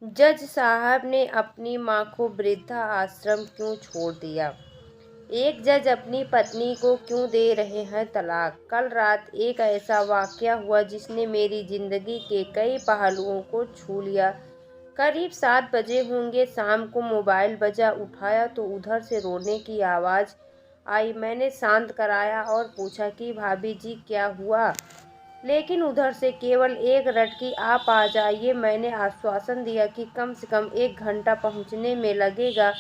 जज साहब ने अपनी मां को वृद्धा आश्रम क्यों छोड़ दिया? एक जज अपनी पत्नी को क्यों दे रहे हैं तलाक? कल रात एक ऐसा वाकया हुआ जिसने मेरी जिंदगी के कई पहलुओं को छू लिया। करीब 7 बजे होंगे, शाम को मोबाइल बजा। उठाया तो उधर से रोने की आवाज़ आई। मैंने शांत कराया और पूछा कि भाभी जी क्या हुआ, लेकिन उधर से केवल एक रटकी आप आ जाइए। मैंने आश्वासन दिया कि कम से कम 1 घंटा पहुंचने में लगेगा।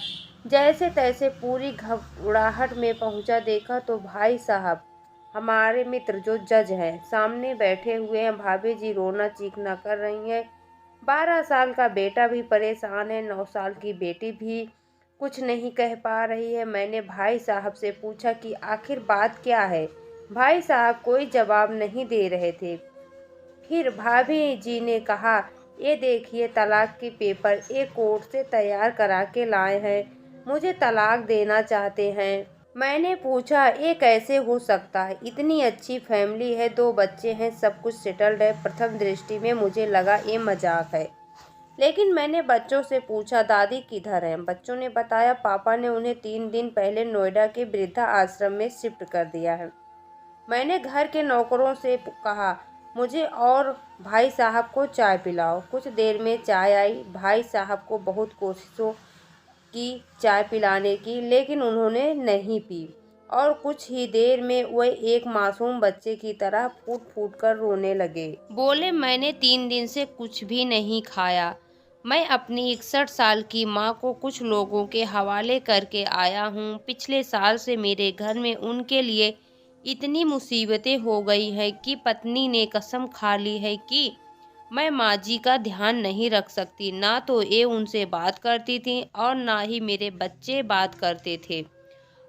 जैसे तैसे पूरी घबराहट में पहुंचा, देखा तो भाई साहब, हमारे मित्र जो जज हैं, सामने बैठे हुए हैं। भाभी जी रोना चीखना कर रही हैं। 12 साल का बेटा भी परेशान है, 9 साल की बेटी भी कुछ नहीं कह पा रही है। मैंने भाई साहब से पूछा कि आखिर बात क्या है। भाई साहब कोई जवाब नहीं दे रहे थे। फिर भाभी जी ने कहा, ये देखिए तलाक के पेपर, एक कोर्ट से तैयार करा के लाए हैं। मुझे तलाक देना चाहते हैं। मैंने पूछा, ये कैसे हो सकता है? इतनी अच्छी फैमिली है, 2 बच्चे हैं, सब कुछ सेटल्ड है। प्रथम दृष्टि में मुझे लगा ये मजाक है, लेकिन मैंने बच्चों से पूछा दादी किधर हैं। बच्चों ने बताया पापा ने उन्हें 3 दिन पहले नोएडा के वृद्धा आश्रम में शिफ्ट कर दिया है। मैंने घर के नौकरों से कहा, मुझे और भाई साहब को चाय पिलाओ। कुछ देर में चाय आई। भाई साहब को बहुत कोशिशों की चाय पिलाने की, लेकिन उन्होंने नहीं पी और कुछ ही देर में वे एक मासूम बच्चे की तरह फूट फूट कर रोने लगे। बोले, मैंने 3 दिन से कुछ भी नहीं खाया। मैं अपनी 61 साल की माँ को कुछ लोगों के हवाले करके आया हूँ। पिछले साल से मेरे घर में उनके लिए इतनी मुसीबतें हो गई हैं कि पत्नी ने कसम खा ली है कि मैं माँ जी का ध्यान नहीं रख सकती। ना तो ये उनसे बात करती थी और ना ही मेरे बच्चे बात करते थे।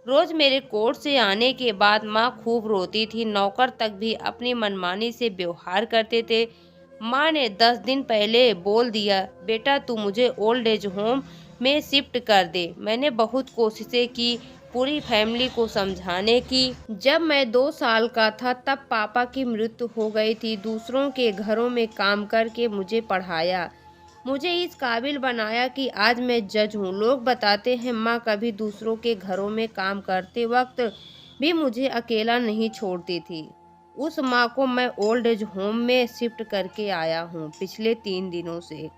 रोज मेरे कोर्ट से आने के बाद माँ खूब रोती थी। नौकर तक भी अपनी मनमानी से व्यवहार करते थे। माँ ने 10 दिन पहले बोल दिया, बेटा तू मुझे ओल्ड एज होम में शिफ्ट कर दे। मैंने बहुत कोशिशें की पूरी फैमिली को समझाने की। जब मैं 2 साल का था तब पापा की मृत्यु हो गई थी। दूसरों के घरों में काम करके मुझे पढ़ाया, मुझे इस काबिल बनाया कि आज मैं जज हूँ। लोग बताते हैं माँ कभी दूसरों के घरों में काम करते वक्त भी मुझे अकेला नहीं छोड़ती थी। उस माँ को मैं ओल्ड एज होम में शिफ्ट करके आया हूँ। पिछले 3 दिनों से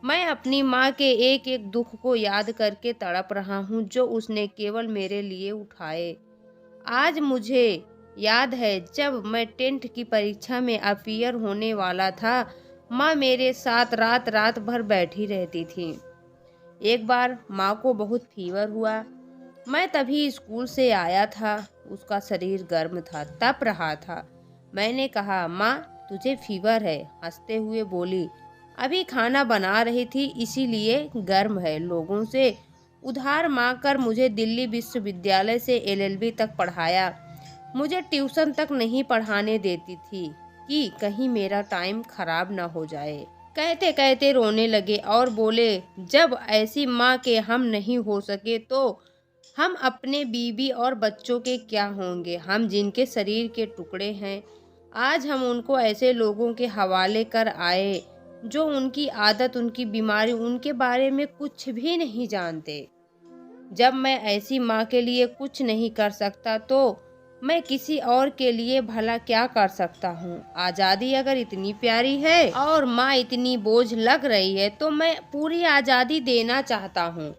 मैं अपनी माँ के एक एक दुख को याद करके तड़प रहा हूँ, जो उसने केवल मेरे लिए उठाए। आज मुझे याद है जब मैं 10th की परीक्षा में अपीयर होने वाला था, माँ मेरे साथ रात रात भर बैठी रहती थी। एक बार माँ को बहुत फीवर हुआ। मैं तभी स्कूल से आया था। उसका शरीर गर्म था, तप रहा था। मैंने कहा, माँ तुझे फीवर है? हंसते हुए बोली, अभी खाना बना रही थी इसीलिए गर्म है। लोगों से उधार मांग कर मुझे दिल्ली विश्वविद्यालय से LLB तक पढ़ाया। मुझे ट्यूशन तक नहीं पढ़ाने देती थी कि कहीं मेरा टाइम खराब ना हो जाए। कहते कहते रोने लगे और बोले, जब ऐसी माँ के हम नहीं हो सके तो हम अपने बीवी और बच्चों के क्या होंगे? हम जिनके शरीर के टुकड़े हैं, आज हम उनको ऐसे लोगों के हवाले कर आए जो उनकी आदत, उनकी बीमारी, उनके बारे में कुछ भी नहीं जानते। जब मैं ऐसी माँ के लिए कुछ नहीं कर सकता तो मैं किसी और के लिए भला क्या कर सकता हूँ? आज़ादी अगर इतनी प्यारी है और माँ इतनी बोझ लग रही है तो मैं पूरी आज़ादी देना चाहता हूँ।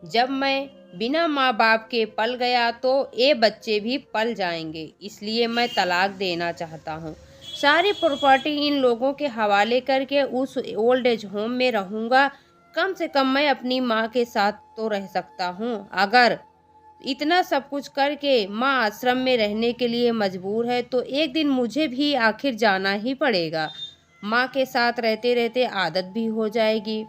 जब मैं बिना माँ बाप के पल गया तो ये बच्चे भी पल जाएंगे, इसलिए मैं तलाक देना चाहता हूँ। सारी प्रॉपर्टी इन लोगों के हवाले करके उस ओल्ड एज होम में रहूँगा। कम से कम मैं अपनी माँ के साथ तो रह सकता हूँ। अगर इतना सब कुछ करके माँ आश्रम में रहने के लिए मजबूर है तो एक दिन मुझे भी आखिर जाना ही पड़ेगा। माँ के साथ रहते रहते आदत भी हो जाएगी।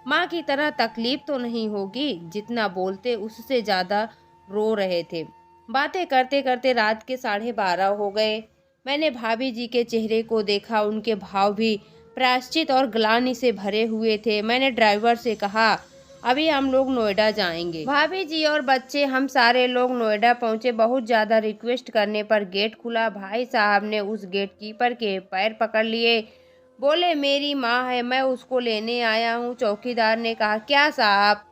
माँ की तरह तकलीफ तो नहीं होगी। जितना बोलते उससे ज़्यादा रो रहे थे। बातें करते करते रात के 12:30 हो गए। मैंने भाभी जी के चेहरे को देखा। उनके भाव भी प्रायश्चित और ग्लानि से भरे हुए थे। मैंने ड्राइवर से कहा, अभी हम लोग नोएडा जाएंगे। भाभी जी और बच्चे, हम सारे लोग नोएडा पहुंचे। बहुत ज़्यादा रिक्वेस्ट करने पर गेट खुला। भाई साहब ने उस गेट कीपर के पैर पकड़ लिए। बोले मेरी माँ है, मैं उसको लेने आया हूँ। चौकीदार ने कहा क्या साहब?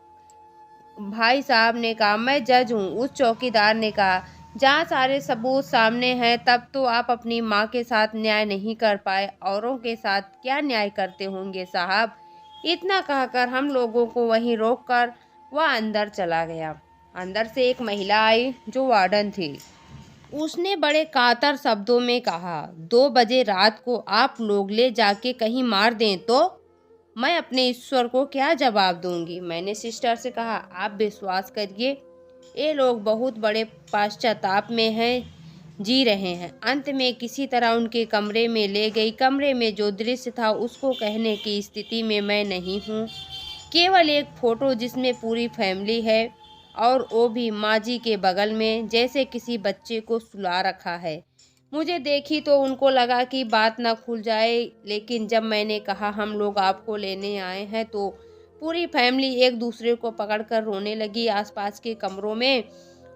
भाई साहब ने कहा मैं जज हूँ। उस चौकीदार ने कहा जहाँ सारे सबूत सामने हैं तब तो आप अपनी माँ के साथ न्याय नहीं कर पाए, औरों के साथ क्या न्याय करते होंगे साहब? इतना कहकर हम लोगों को वहीं रोककर वह अंदर चला गया। अंदर से एक महिला आई जो वार्डन थी। उसने बड़े कातर शब्दों में कहा 2 बजे रात को आप लोग ले जाके कहीं मार दें तो मैं अपने ईश्वर को क्या जवाब दूंगी। मैंने सिस्टर से कहा आप विश्वास करिए, ये लोग बहुत बड़े पश्चाताप में हैं, जी रहे हैं। अंत में किसी तरह उनके कमरे में ले गई। कमरे में जो दृश्य था उसको कहने की स्थिति में मैं नहीं हूँ। केवल एक फोटो जिसमें पूरी फैमिली है और वो भी माँ जी के बगल में, जैसे किसी बच्चे को सुला रखा है। मुझे देखी तो उनको लगा कि बात ना खुल जाए, लेकिन जब मैंने कहा हम लोग आपको लेने आए हैं तो पूरी फैमिली एक दूसरे को पकड़कर रोने लगी। आसपास के कमरों में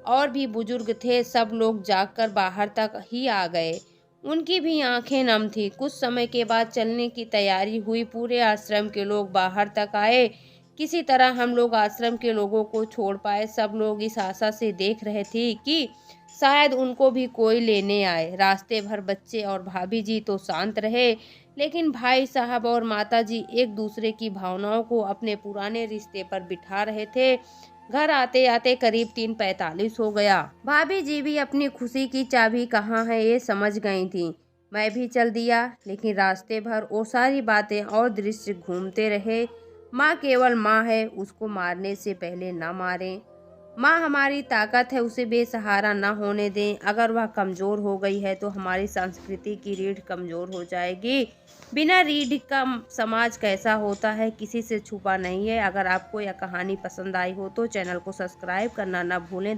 और भी बुजुर्ग थे, सब लोग जागकर बाहर तक ही आ गए। उनकी भी आंखें नम थी। कुछ समय के बाद चलने की तैयारी हुई। पूरे आश्रम के लोग बाहर तक आए। किसी तरह हम लोग आश्रम के लोगों को छोड़ पाए। सब लोग इस आशा से देख रहे थे कि शायद उनको भी कोई लेने आए। रास्ते भर बच्चे और भाभी जी तो शांत रहे, लेकिन भाई साहब और माता जी एक दूसरे की भावनाओं को अपने पुराने रिश्ते पर बिठा रहे थे। घर आते आते करीब 3:45 हो गया। भाभी जी भी अपनी खुशी की चाबी कहाँ है ये समझ गई थी। मैं भी चल दिया, लेकिन रास्ते भर वो सारी बातें और दृश्य घूमते रहे। माँ केवल माँ है, उसको मारने से पहले ना मारें। माँ हमारी ताकत है, उसे बेसहारा ना होने दें। अगर वह कमज़ोर हो गई है तो हमारी संस्कृति की रीढ़ कमज़ोर हो जाएगी। बिना रीढ़ का समाज कैसा होता है किसी से छुपा नहीं है। अगर आपको यह कहानी पसंद आई हो तो चैनल को सब्सक्राइब करना ना भूलें।